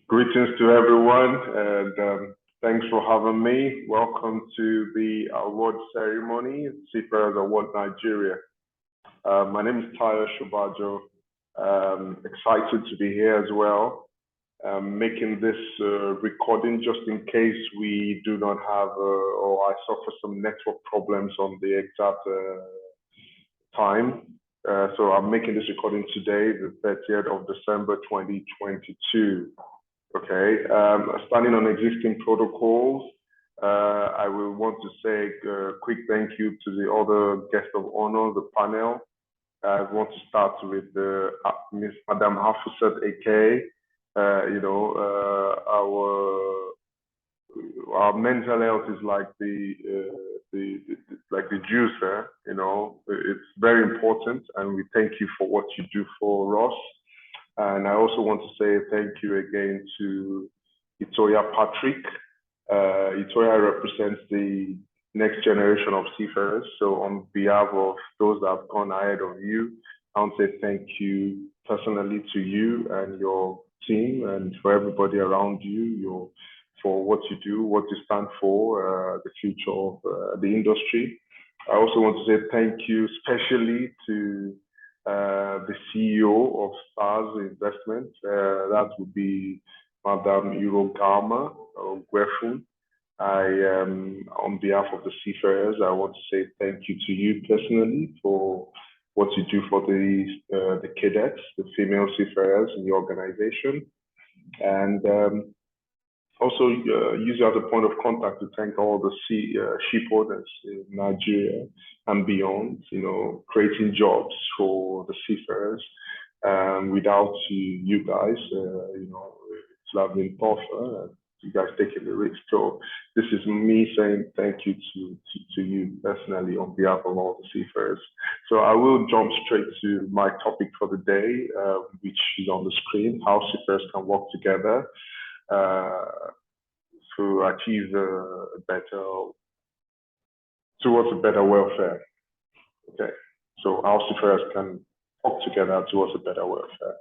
Greetings to everyone, and thanks for having me. Welcome to the award ceremony, Seafarers Award Nigeria. My name is Sobajo. Excited to be here as well. Making this recording just in case we do not have or I suffer some network problems on the exact time. So I'm making this recording today, the 30th of December, 2022. Okay, standing on existing protocols, I will want to say a quick thank you to the other guests of honor, the panel. I want to start with Miss Madam Hafusat AK. Our mental health is like the juice, it's very important, and we thank you for what you do for us. And I also want to say thank you again to Itoya Patrick. Itoya represents the next generation of seafarers. So on behalf of those that have gone ahead of you, I want to say thank you personally to you and your team, and for everybody around you, for what you do, what you stand for, the future of the industry. I also want to say thank you especially to the CEO of Stars Investment. That would be Madam Urogama Gwefun. On behalf of the seafarers, I want to say thank you to you personally for what you do for the cadets, the female seafarers in the organization. And also use it as a point of contact to thank all the ship owners in Nigeria and beyond, creating jobs for the seafarers. Without you guys, it would have been tougher. You guys taking the risk. So this is me saying thank you to you personally on behalf of all the seafarers. So I will jump straight to my topic for the day, which is on the screen: how seafarers can work together to achieve towards a better welfare. Okay, so how seafarers can work together towards a better welfare.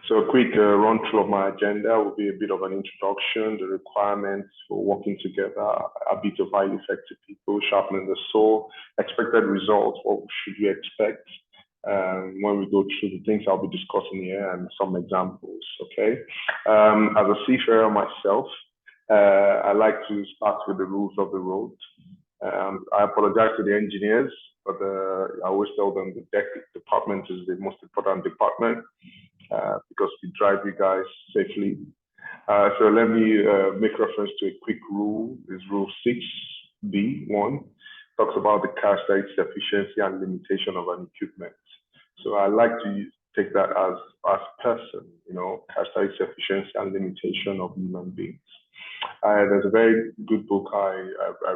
So a quick run through of my agenda will be a bit of an introduction, the requirements for working together, a bit of highly effective people, sharpening the saw, expected results, what should we expect when we go through the things I'll be discussing here, and some examples, okay? As a seafarer myself, I like to start with the rules of the road. I apologize to the engineers, but I always tell them the deck department is the most important department because we drive you guys safely. So let me make reference to a quick rule. It's Rule 6B1. Talks about the characteristics, efficiency, and limitation of an equipment. So I like to take that as person, characteristics, efficiency, and limitation of human beings. There's a very good book I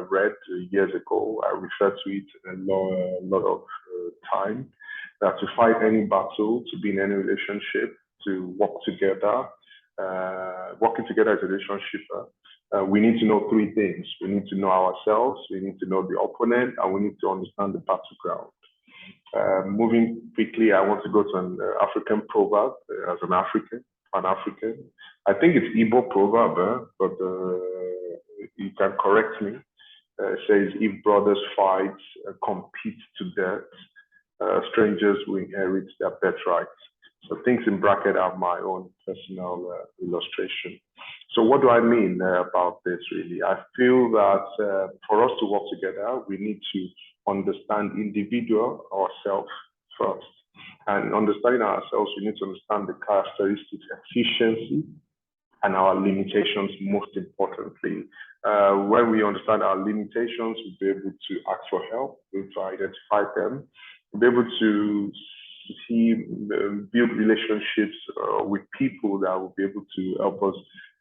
read years ago. I refer to it a lot of time. That to fight any battle, to be in any relationship, to work together, working together as a relationship, we need to know three things. We need to know ourselves, we need to know the opponent, and we need to understand the battleground. Moving quickly, I want to go to an African proverb as an African. I think it's Igbo proverb, but you can correct me. It says, if brothers fight, compete to death, strangers will inherit their birthright. So things in bracket are my own personal illustration. So what do I mean about this really? I feel that for us to work together, we need to understand individual ourselves first. And understanding ourselves, we need to understand the characteristics, efficiency, and our limitations most importantly. When we understand our limitations, we'll be able to ask for help, we'll be able to identify them, we'll be able to build relationships with people that will be able to help us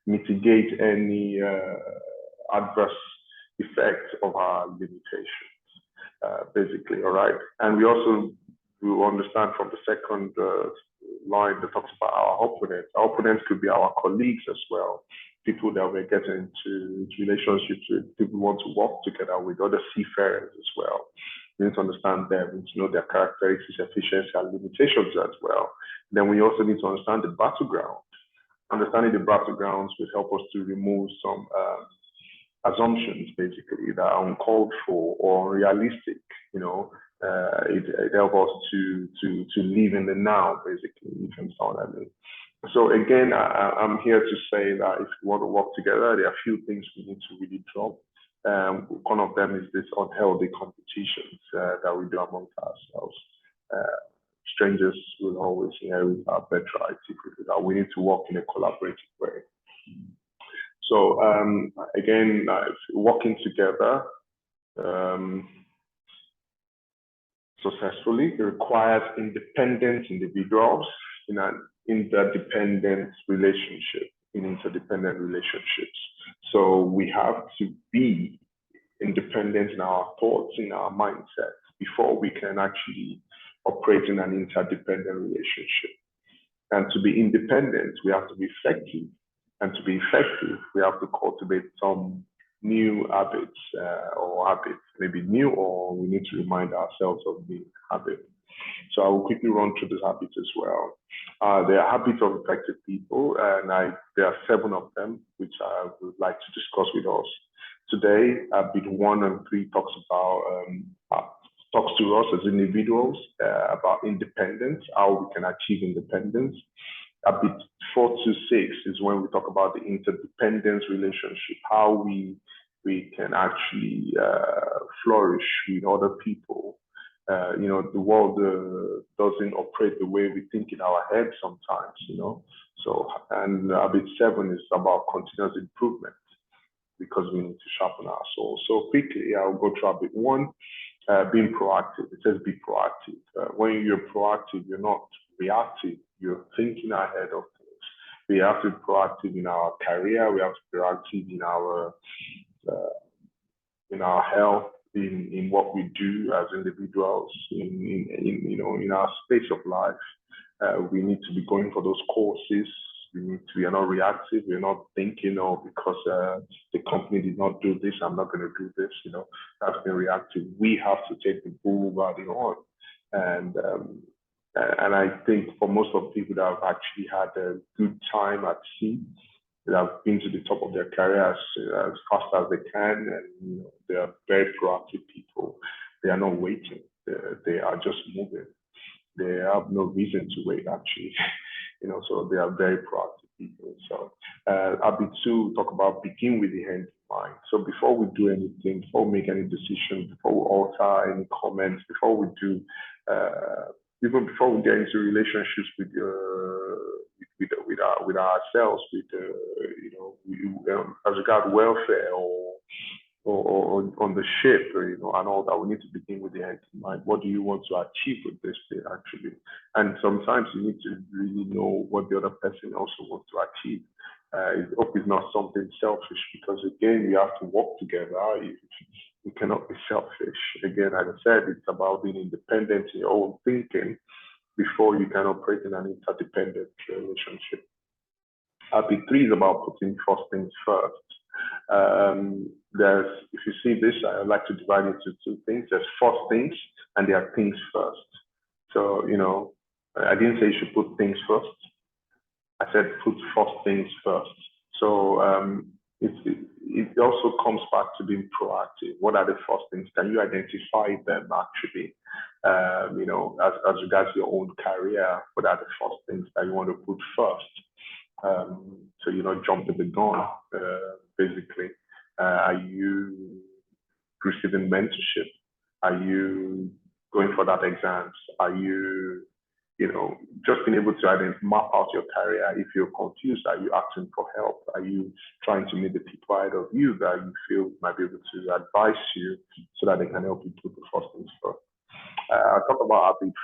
mitigate any adverse effects of our limitations, basically, all right? And we also will understand from the second line that talks about our opponents. Our opponents could be our colleagues as well, people that we're getting into relationships with, people who want to work together with, other seafarers as well. We need to understand them. We need to know their characteristics, efficiency, and limitations as well. Then we also need to understand the battleground. Understanding the battlegrounds will help us to remove some assumptions, basically, that are uncalled for or unrealistic. It helps us to live in the now, basically, if you understand what I mean. So again, I'm here to say that if we want to work together, there are a few things we need to really drop. One of them is this unhealthy competitions that we do amongst ourselves. Strangers will always inherit our birthright if we do that. We need to work in a collaborative way. So again, working together successfully requires independent individuals in an interdependent relationship, in interdependent relationships. So we have to be independent in our thoughts, in our mindset, before we can actually operate in an interdependent relationship. And to be independent, we have to be effective. And to be effective, we have to cultivate some new habits maybe new, or we need to remind ourselves of the habit. So I will quickly run through these habits as well. There are habits of effective people, and there are 7 of them, which I would like to discuss with us. Today, habit 1 and 3 talks to us as individuals about independence, how we can achieve independence. Habit 4 to 6 is when we talk about the interdependence relationship, how we can actually flourish with other people. The world doesn't operate the way we think in our head sometimes, So, and habit 7 is about continuous improvement, because we need to sharpen our soul. So quickly, I'll go through habit 1, being proactive. It says be proactive. When you're proactive, you're not reactive. You're thinking ahead of things. We have to be proactive in our career. We have to be proactive in our health, in what we do as individuals, in our space of life. We need to be going for those courses. We are not reactive. We're not thinking, because the company did not do this, I'm not going to do this. That's being reactive. We have to take the bull by the horn. And I think for most of the people that have actually had a good time at sea, that have been to the top of their career as fast as they can, and they are very proactive people. They are not waiting. They are just moving. They have no reason to wait, actually. So they are very proactive people. So habit 2, talk about begin with the end in mind. So before we do anything, before we make any decisions, before we alter any comments, before we do, even before we get into relationships with ourselves, as regard welfare or on the ship, and all that, we need to begin with the end in mind. What do you want to achieve with this thing, actually? And sometimes you need to really know what the other person also wants to achieve. I hope it's not something selfish, because again, we have to work together. You cannot be selfish. Again, as I said, it's about being independent in your own thinking before you can operate in an interdependent relationship. Habit 3 is about putting first things first. If you see this, I like to divide it into 2 things. There's first things, and there are things first. So, I didn't say you should put things first. I said put first things first. So it also comes back to being proactive. What are the first things? Can you identify them, actually? As regards your own career, what are the first things that you want to put first? So you're not jumping the gun, basically. Are you receiving mentorship? Are you going for that exams? Are you, just being able to map out your career? If you're confused, are you asking for help? Are you trying to meet the people ahead of you that you feel might be able to advise you so that they can help you put the first things first? I'll talk about habit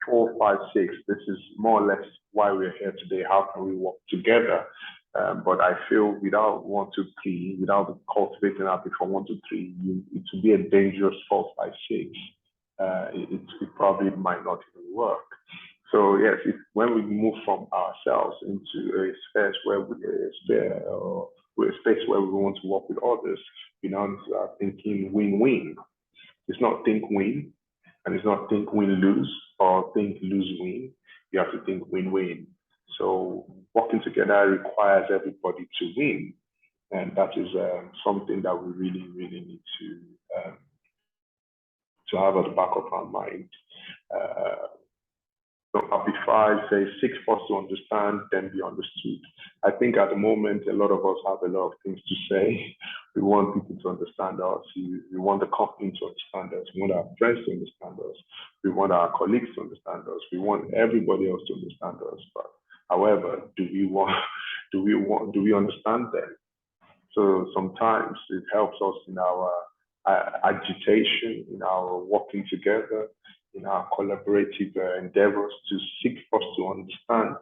4, 5, 6. This is more or less why we're here today. How can we work together? But I feel without 1, 2, 3, without the cultivating habit for 1, 2, 3, it would be a dangerous 4, 5, 6. It probably might not even work. So yes, when we move from ourselves into a space where we want to work with others, we now are thinking win-win. It's not think win, And it's not think win-lose or think lose-win. You have to think win-win. So working together requires everybody to win. And that is something that we really, really need to have at the back of our mind. So Amplify says, seek first to understand, then be understood. I think at the moment, a lot of us have a lot of things to say. We want people to understand us. We want the company to understand us. We want our friends to understand us. We want our colleagues to understand us. We want everybody else to understand us. But however, do we understand them? So sometimes it helps us in our agitation, in our working together, in our collaborative endeavors to seek first to understand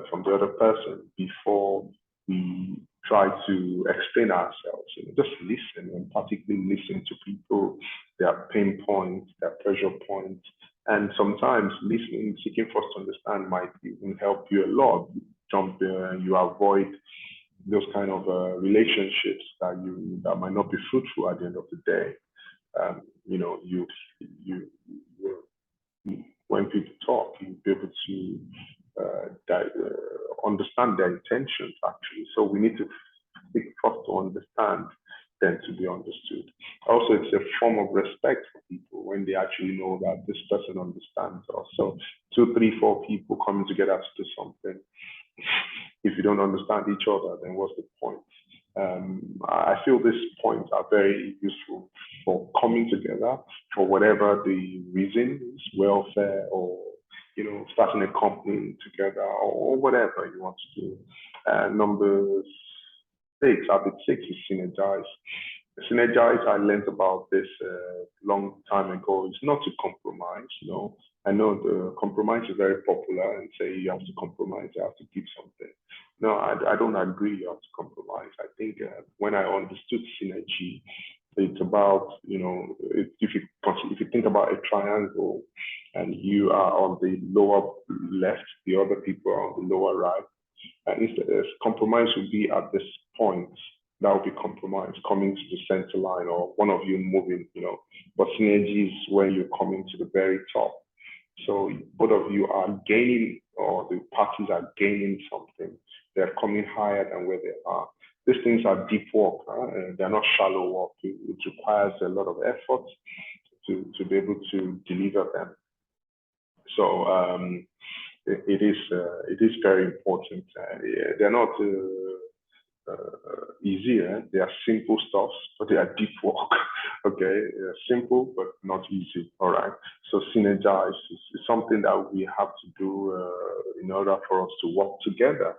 from the other person before we try to explain ourselves. Just listen, emphatically listen to people, their pain points, their pressure points. And sometimes listening, seeking first to understand might even help you a lot. You avoid those kind of relationships that might not be fruitful at the end of the day. When people talk, you'll be able to understand their intentions actually. So we need to seek first to understand, then to be understood. Also, it's a form of respect for people when they actually know that this person understands us. So 2, 3, 4 people coming together to do something. If you don't understand each other, then what's the point? I feel these points are very useful for coming together for whatever the reason is, welfare or starting a company together or whatever you want to do. Number 6, habit 6 is synergize. Synergize, I learned about this a long time ago. It's not to compromise, I know the compromise is very popular and say you have to compromise, you have to give something. No, I don't agree you have to compromise. I think when I understood synergy, it's about, if you think about a triangle and you are on the lower left, the other people are on the lower right, and compromise would be at this point. That would be compromise, coming to the center line or one of you moving, but synergy is when you're coming to the very top. So both of you are gaining, or the parties are gaining something. They're coming higher than where they are. These things are deep work. They're not shallow work. It requires a lot of effort to be able to deliver them. So it is very important. They're not easy. They are simple stuff, but they are deep work. Okay, they're simple but not easy. All right. So synergize is something that we have to do in order for us to work together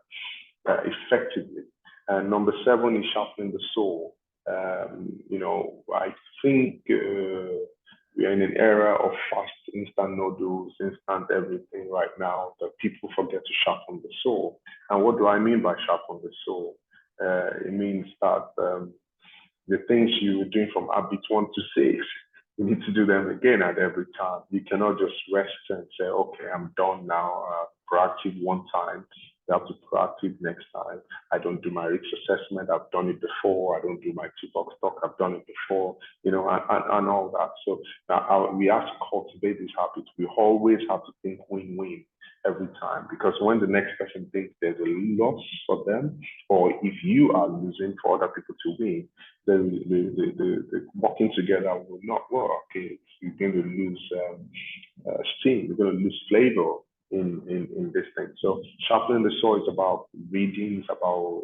effectively. And number 7 is sharpening the soul. I think we are in an era of fast, instant noodles, instant everything right now that people forget to sharpen the soul. And what do I mean by sharpen the soul? It means that the things you were doing from habit 1 to 6, you need to do them again at every time. You cannot just rest and say, okay, I'm done now, proactive one time. You have to proactive next time. I don't do my risk assessment. I've done it before. I don't do my 2-box stock. I've done it before, and all that. So we have to cultivate these habits. We always have to think win-win every time, because when the next person thinks there's a loss for them, or if you are losing for other people to win, then the working together will not work. You're going to lose steam. You're going to lose flavor in this thing. So sharpening the soul is about reading, it's about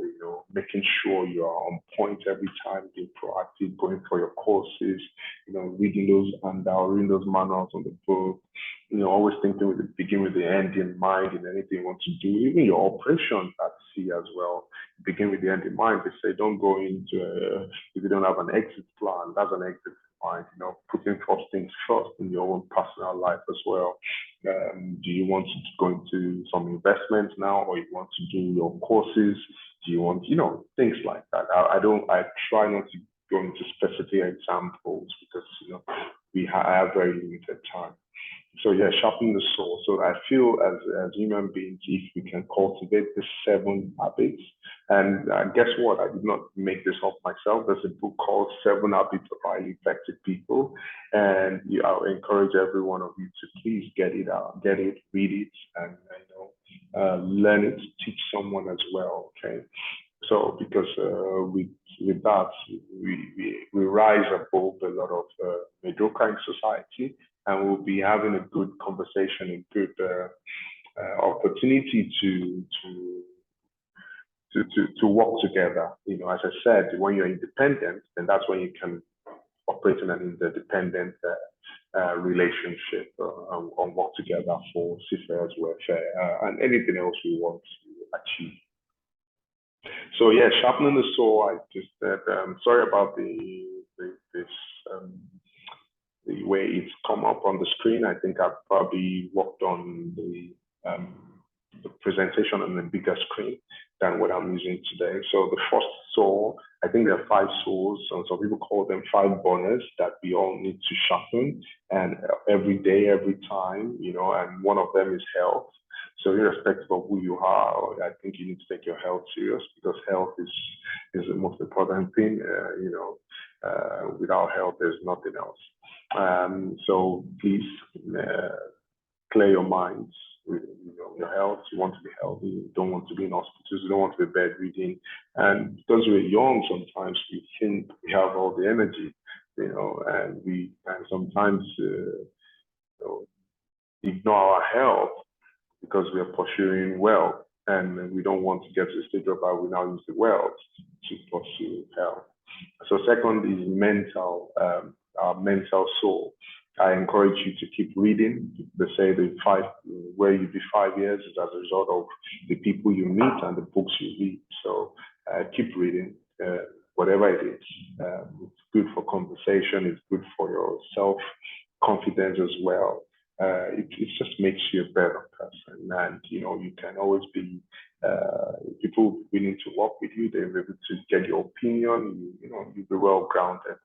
making sure you are on point every time, being proactive, going for your courses, reading those and reading those manuals on the book, always thinking with the begin with the end in mind in anything you want to do, even your operations at sea as well. Begin with the end in mind. They say don't go into if you don't have an exit plan, that's an exit mind, putting first things first in your own personal life as well. Do you want to go into some investments now, or you want to do your courses? Do you want, things like that? I try not to go into specific examples because, I have very limited time. So yeah, sharpening the soul. So I feel as human beings, if we can cultivate the 7 habits, And guess what? I did not make this up myself. There's a book called Seven Habits of Highly Effective People. And I encourage every one of you to please get it out, get it, read it, and learn it, teach someone as well. Okay. So because with that, we rise above a lot of mediocre in society, and we'll be having a good conversation, a good opportunity to work together. As I said, when you're independent, then that's when you can operate in an interdependent relationship and work together for seafarers' welfare and anything else we want to achieve. So yeah, sharpening the saw. I just said sorry about the way it's come up on the screen. I think I've probably worked on the presentation on a bigger screen than what I'm using today. So the first saw, I think there are 5 saws, and some people call them 5 burners that we all need to sharpen, and every day, every time, and one of them is health. So irrespective of who you are, I think you need to take your health serious, because health is the most important thing. Without health, there's nothing else. So please clear your minds with your health. You want to be healthy. You don't want to be in hospitals. You don't want to be bedridden. And because we're young, sometimes we think we have all the energy, and we can sometimes ignore our health because we are pursuing wealth, and we don't want to get to the stage where we now use the wealth to pursue health. So second is mental, our mental soul. I encourage you to keep reading. They say where you be 5 years is as a result of the people you meet and the books you read. So keep reading, whatever it is. It's good for conversation. It's good for your self-confidence as well. It just makes you a better person, and you can always be people willing to work with you. They're able to get your opinion. You'll be well grounded.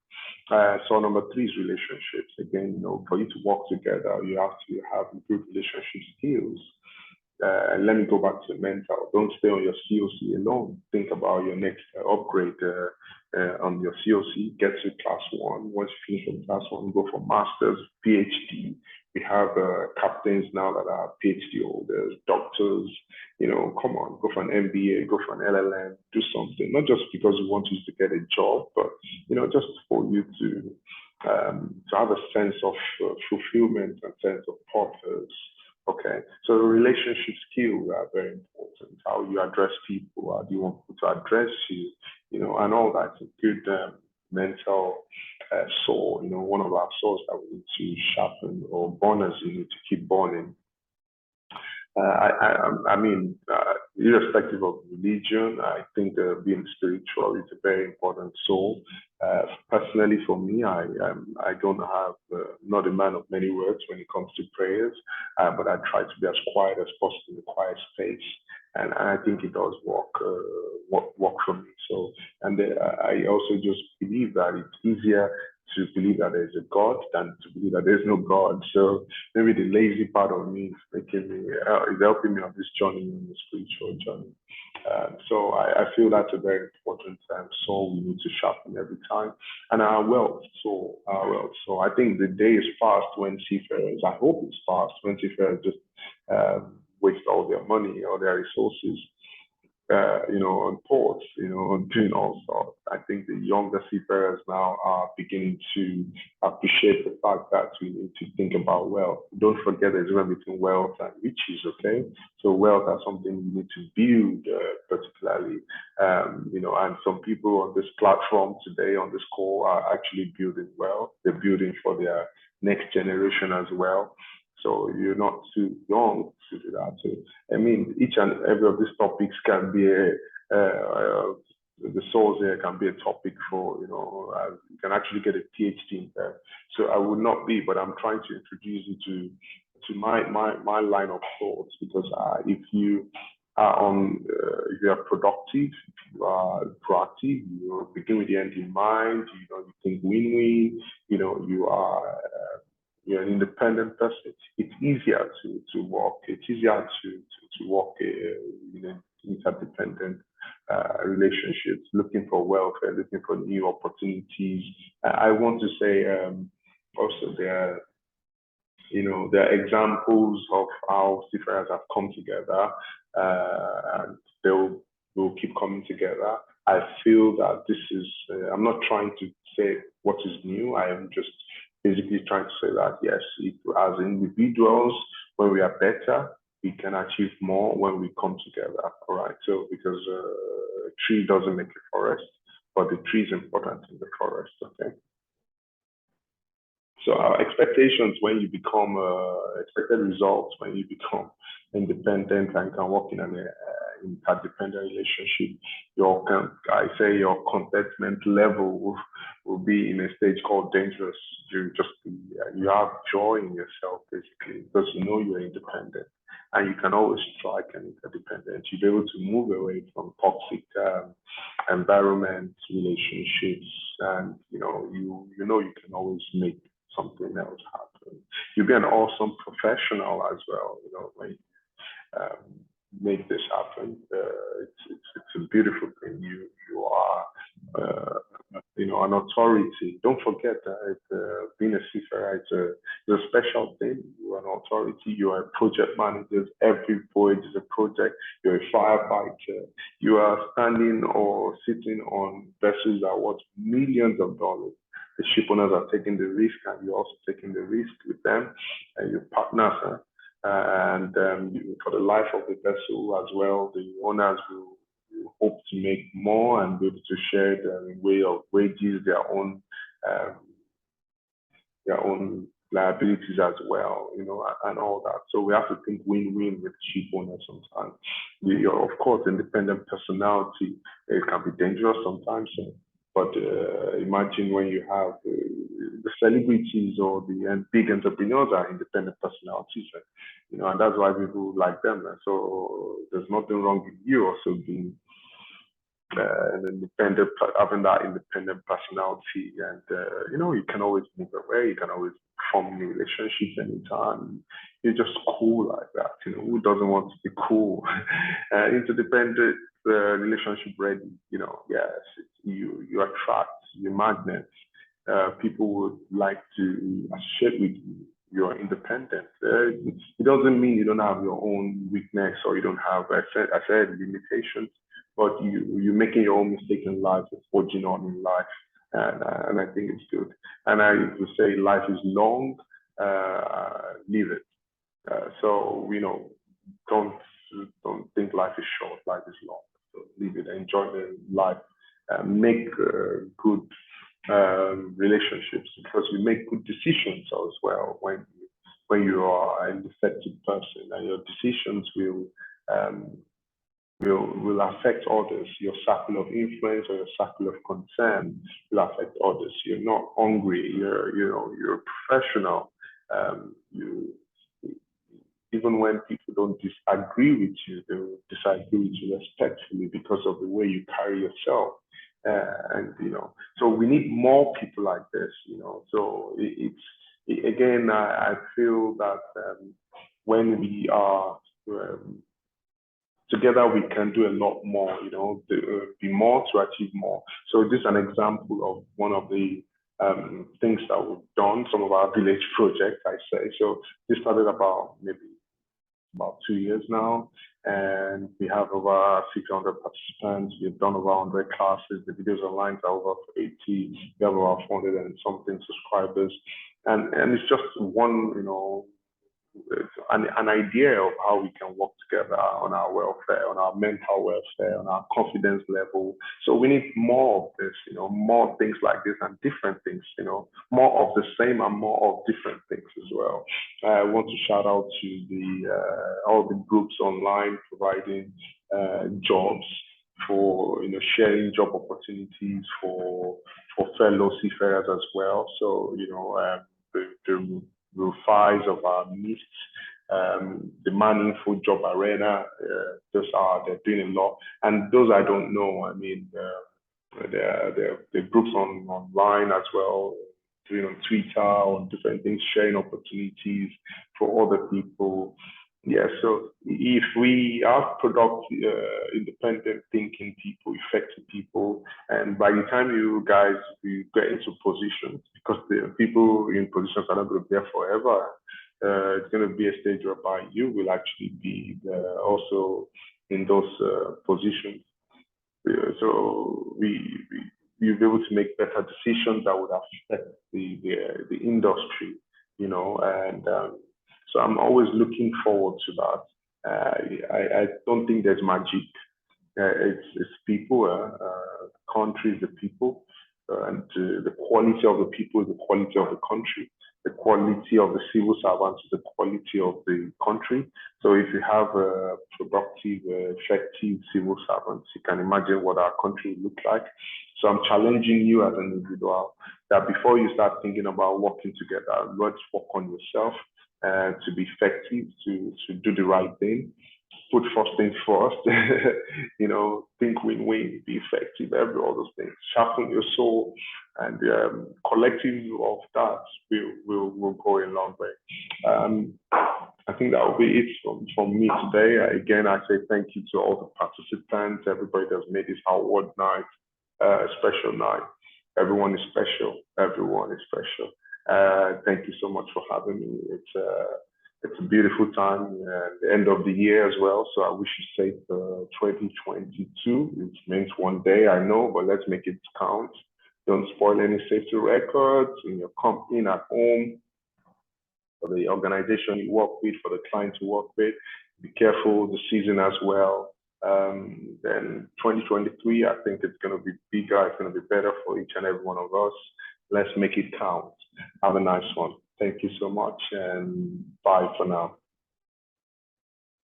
So number 3 is relationships. Again, for you to work together, you have to have good relationship skills. Let me go back to the mental. Don't stay on your COC alone. Think about your next upgrade on your COC. Get to class 1. Once you finish from class 1, go for masters, PhD. We have captains now that are PhD holders, doctors. Come on, go for an MBA, go for an LLM, do something. Not just because you want you to get a job, but just for you to have a sense of fulfillment and sense of purpose. Okay, so relationship skills are very important. How you address people, how do you want people to address you, and all that. It's a good mental saw. One of our saws that we need to sharpen, or burners you need to keep burning. I mean, irrespective of religion, I think being spiritual is a very important soul. Personally, for me, I don't have, not a man of many words when it comes to prayers, but I try to be as quiet as possible in a quiet space, and I think it does work for me. So, and I also just believe that it's easier to believe that there's a God than to believe that there's no God. So maybe the lazy part of me is is helping me on this journey, on the spiritual journey. So I feel that's a very important soul we need to sharpen every time. And our wealth. So I think the day is fast when seafarers, I hope it's fast when seafarers just waste all their money or their resources on ports, on doing all sorts. I think the younger seafarers now are beginning to appreciate the fact that we need to think about wealth. Don't forget there's a difference between wealth and riches, okay? So wealth is something you need to build, particularly, and some people on this platform today, on this call, are actually building wealth. They're building for their next generation as well. So you're not too young to do that. So, I mean, each and every of these topics can be the source here can be a topic for, you can actually get a PhD in there. So I would not be, but I'm trying to introduce you to my line of thoughts, because if you if you are productive, if you are proactive, you begin with the end in mind, you think win-win, you're an independent person, it's easier to work. It's easier to work in an interdependent relationships, looking for welfare, looking for new opportunities. I want to say also there are examples of how seafarers have come together, and will keep coming together. I feel that this is, I'm not trying to say what is new. I am just basically trying to say that, yes, as individuals, when we are better, we can achieve more when we come together, all right? So, because a tree doesn't make a forest, but the tree is important in the forest, okay? So our expectations when you become expected results when you become independent and can work in an interdependent relationship, your your contentment level will be in a stage called dangerous. You have joy in yourself basically because you know you're independent and you can always strike an interdependent. You'll be able to move away from toxic environment, relationships, and you can always make something else happen. You'll be an awesome professional as well, when you make this happen. It's a beautiful thing. You are an authority. Don't forget that being a seafarer, it's a special thing. You are an authority. You are a project manager. Every voyage is a project. You're a firefighter. You are standing or sitting on vessels that are worth millions of dollars. The ship owners are taking the risk, and you're also taking the risk with them, and your partners. And for the life of the vessel as well, the owners will hope to make more and be able to share the way of wages, their own liabilities as well, and all that. So we have to think win-win with ship owners sometimes. Of course, independent personality, it can be dangerous sometimes. But imagine when you have the celebrities or the big entrepreneurs are independent personalities, and that's why people like them. So there's nothing wrong with you also being having that independent personality, and you can always move away. You can always form new relationships anytime. You're just cool like that. Who doesn't want to be cool? Interdependent relationship ready. Yes, you attract, you magnet. People would like to associate with you. You're independent. It doesn't mean you don't have your own weakness or you don't have, I said limitations, but you're making your own mistake in life, you're forging on in life, and I think it's good. And I would say life is long, live it. So don't think life is short. Life is long. So live it. Enjoy the life. Make good relationships because you make good decisions as well when you are an effective person, and your decisions will affect others. Your circle of influence or your circle of concern will affect others. You're not hungry. You're a professional. You Even when people don't disagree with you, they will disagree with you respectfully because of the way you carry yourself. So we need more people like this. So again, I feel that when we are together, we can do a lot more, be more to achieve more. So this is an example of one of the things that we've done, some of our village projects, I say. So this started about 2 years now, and we have over 600 participants. We've done over 100 classes. The videos online are over 80. We have over 400 and something subscribers. And it's just one, an idea of how we can work together on our welfare, on our mental welfare, on our confidence level. So we need more of this, more things like this and different things, more of the same and more of different things as well. I want to shout out to all the groups online providing jobs for sharing job opportunities for fellow seafarers as well. So the profiles of our needs, the Man Info Job Arena, they're doing a lot. And those I don't know, I mean, there are groups online as well, doing on Twitter, on different things, sharing opportunities for other people. Yeah, so if we have product independent thinking people, effective people, and by the time you guys you get into positions, because the people in positions are not going to be there forever, it's going to be a stage whereby you will actually be also in those positions. So we'll be able to make better decisions that would affect the industry, you know, and so I'm always looking forward to that. I don't think there's magic. It's people, countries, the people, and the quality of the people is the quality of the country. The quality of the civil servants is the quality of the country. So if you have productive, effective civil servants, you can imagine what our country would look like. So I'm challenging you as an individual that before you start thinking about working together, let's work on yourself to be effective, to do the right thing, put first things first, think win-win, be effective, all those things. Sharpen your soul, and collective of that will go a long way. I think that will be it from me today. Again, I say thank you to all the participants, everybody that's made this award night a special night. Everyone is special. Everyone is special. Thank you so much for having me. It's a beautiful time and the end of the year as well. So I wish you safe 2022. It means one day, I know, but let's make it count. Don't spoil any safety records in your company, at home, for the organization you work with, for the client you work with. Be careful the season as well. Then 2023, I think it's going to be bigger. It's going to be better for each and every one of us. Let's make it count. Have a nice one. Thank you so much, and bye for now.